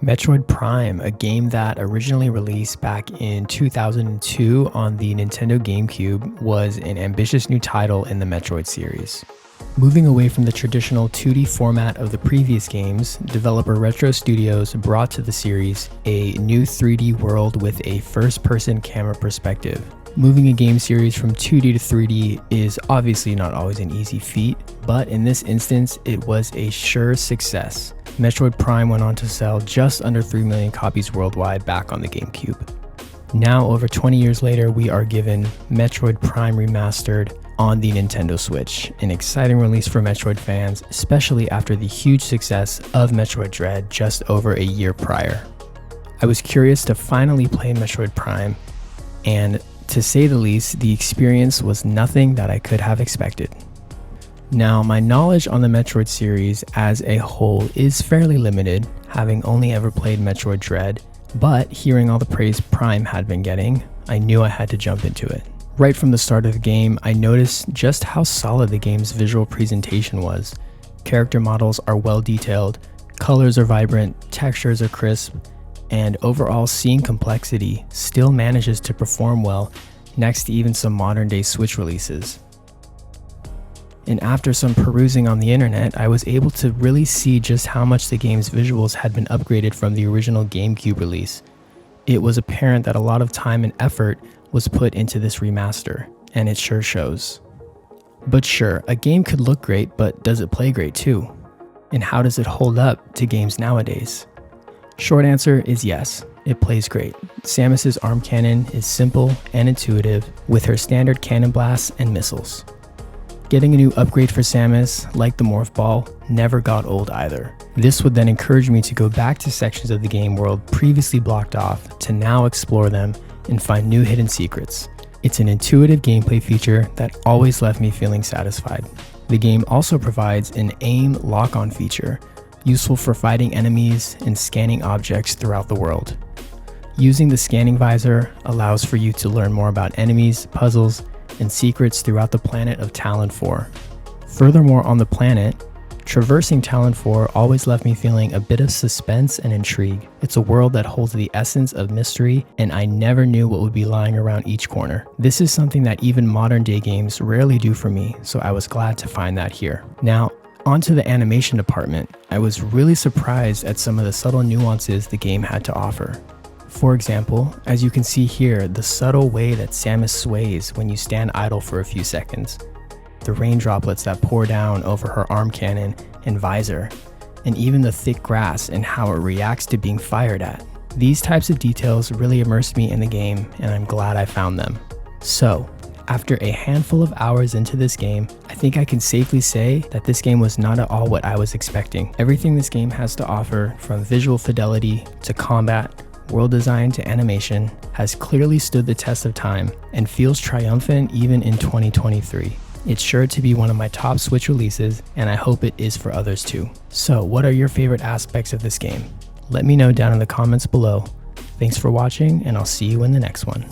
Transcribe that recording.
Metroid Prime, a game that originally released back in 2002 on the Nintendo Gamecube, was an ambitious new title in the Metroid series. Moving away from the traditional 2D format of the previous games, developer Retro Studios brought to the series a new 3D world with a first-person camera perspective. Moving a game series from 2D to 3D is obviously not always an easy feat, but in this instance, it was a sure success. Metroid Prime went on to sell just under 3 million copies worldwide back on the Gamecube. Now, over 20 years later, we are given Metroid Prime Remastered on the Nintendo Switch, an exciting release for Metroid fans, especially after the huge success of Metroid Dread just over a year prior. I was curious to finally play Metroid Prime, and to say the least, the experience was nothing that I could have expected. Now, my knowledge on the Metroid series as a whole is fairly limited, having only ever played Metroid Dread, but hearing all the praise Prime had been getting, I knew I had to jump into it. Right from the start of the game, I noticed just how solid the game's visual presentation was. Character models are well detailed, colors are vibrant, textures are crisp, and overall scene complexity still manages to perform well next to even some modern day Switch releases. And after some perusing on the internet, I was able to really see just how much the game's visuals had been upgraded from the original GameCube release. It was apparent that a lot of time and effort was put into this remaster, and it sure shows. But sure, a game could look great, but does it play great too? And how does it hold up to games nowadays? Short answer is yes, it plays great. Samus's arm cannon is simple and intuitive with her standard cannon blasts and missiles. Getting a new upgrade for Samus, like the Morph Ball, never got old either. This would then encourage me to go back to sections of the game world previously blocked off to now explore them and find new hidden secrets. It's an intuitive gameplay feature that always left me feeling satisfied. The game also provides an aim lock-on feature, useful for fighting enemies and scanning objects throughout the world. Using the scanning visor allows for you to learn more about enemies, puzzles, and secrets throughout the planet of Talon 4. Furthermore, on the planet, traversing Talon 4 always left me feeling a bit of suspense and intrigue. It's a world that holds the essence of mystery, and I never knew what would be lying around each corner. This is something that even modern day games rarely do for me, so I was glad to find that here. Now, onto the animation department. I was really surprised at some of the subtle nuances the game had to offer. For example, as you can see here, the subtle way that Samus sways when you stand idle for a few seconds, the rain droplets that pour down over her arm cannon and visor, and even the thick grass and how it reacts to being fired at. These types of details really immersed me in the game, and I'm glad I found them. So, after a handful of hours into this game, I think I can safely say that this game was not at all what I was expecting. Everything this game has to offer, from visual fidelity to combat, world design to animation, has clearly stood the test of time and feels triumphant even in 2023. It's sure to be one of my top Switch releases, and I hope it is for others too. So, what are your favorite aspects of this game? Let me know down in the comments below. Thanks for watching, and I'll see you in the next one.